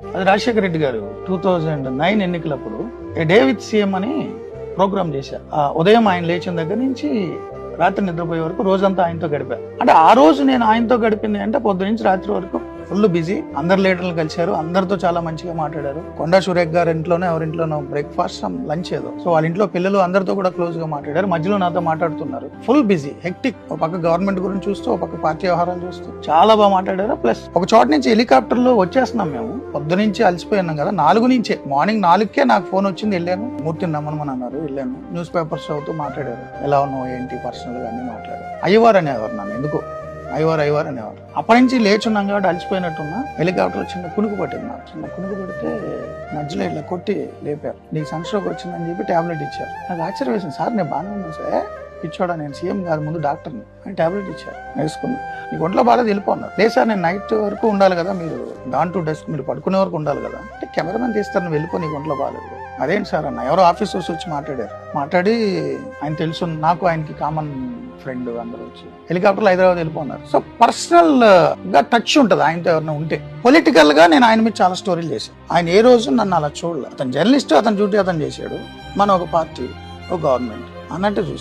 అది రాజశేఖర రెడ్డి గారు 2009 ఎన్నికలప్పుడు ఏ డే విత్ సీఎం అని ప్రోగ్రామ్ చేశారు. ఉదయం ఆయన లేచిన దగ్గర నుంచి రాత్రి నిద్రపోయే వరకు రోజంతా ఆయనతో గడిపారు. అంటే ఆ రోజు నేను ఆయనతో గడిపింది అంటే పొద్దు నుంచి రాత్రి వరకు ఫుల్ బిజీ. అందరు లీడర్లు కలిశారు, అందరితో చాలా మంచిగా మాట్లాడారు. కొండా సురేఖ్ గారి ఇంట్లోనే ఎవరింట్లోనో బ్రేక్ఫాస్ట్ లంచ్ ఏదో, సో వాళ్ళ ఇంట్లో పిల్లలు అందరితో కూడా క్లోజ్ గా మాట్లాడారు. మధ్యలో నాతో మాట్లాడుతున్నారు. Full busy, hectic. ఒక పక్క గవర్నమెంట్ గురించి చూస్తూ, ఒక పక్క పార్టీ వ్యవహారాలు చూస్తూ చాలా బాగా మాట్లాడారు. ప్లస్ ఒక చోట నుంచి హెలికాప్టర్ లో వచ్చేస్తున్నాం మేము. పొద్దు నుంచి అలసిపోయినాం కదా, 4 నుంచే మార్నింగ్ 4కే నాకు ఫోన్ వచ్చింది. వెళ్ళాను, మూర్తిని నమ్మనమని అన్నారు. వెళ్ళాను, న్యూస్ పేపర్స్ చదువుతూ మాట్లాడారు. ఎలా ఉన్నావు ఏంటి పర్సనల్ గా అన్ని మాట్లాడారు. అయ్యవారు అనేవారు నన్ను, ఎందుకు అయ్యవారు అనేవారు. అప్పటి నుంచి లేచున్నాం కాబట్టి అలసిపోయినట్టున్నా హెలికాప్టర్ చిన్న కునుకు పట్టింది. నాకు చిన్న కునుకు పడితే మధ్యలో ఇట్లా కొట్టి లేపారు. నీకు సన్స్ట్రోక్ వచ్చిందని చెప్పి టాబ్లెట్ ఇచ్చారు. నాకు ఆశ్చర్యం వేసింది. సార్ నేను బాగానే ఉన్నాను సార్. ఇచ్చాడా, నేను సీఎం కాదు ముందు డాక్టర్ని అని టాబ్లెట్ ఇచ్చారు. వేసుకున్నాను. నీకు ఒంట్లో బాగాలేదు వెళ్ళిపోన్నారు. లేదు సార్ నేను నైట్ వరకు ఉండాలి కదా, మీరు డాన్ టు డెస్క్ మీరు పడుకునే వరకు ఉండాలి కదా అంటే కెమెరామెన్ తీస్తారు, నువ్వు వెళ్ళిపో, నీకు ఒంట్లో బాగాలేదు. అదేంటి సార్ అన్న, ఎవరో ఆఫీసర్స్ వచ్చి మాట్లాడి ఆయన తెలుసు నాకు, ఆయనకి కామన్ ఫ్రెండ్, అందరూ వచ్చి హెలికాప్టర్లో హైదరాబాద్ వెళ్ళిపోన్నారు. సో పర్సనల్ గా టచ్ ఉంటుంది ఆయనతో ఎవరైనా ఉంటే. పొలిటికల్ గా నేను ఆయన మీద చాలా స్టోరీలు చేశాను. ఆయన ఏ రోజు నన్ను అలా చూడలేదు. అతను జర్నలిస్ట్, అతని డ్యూటీ అతను చేశాడు. మన ఒక పార్టీ, ఒక గవర్నమెంట్ అన్నట్టు చూసి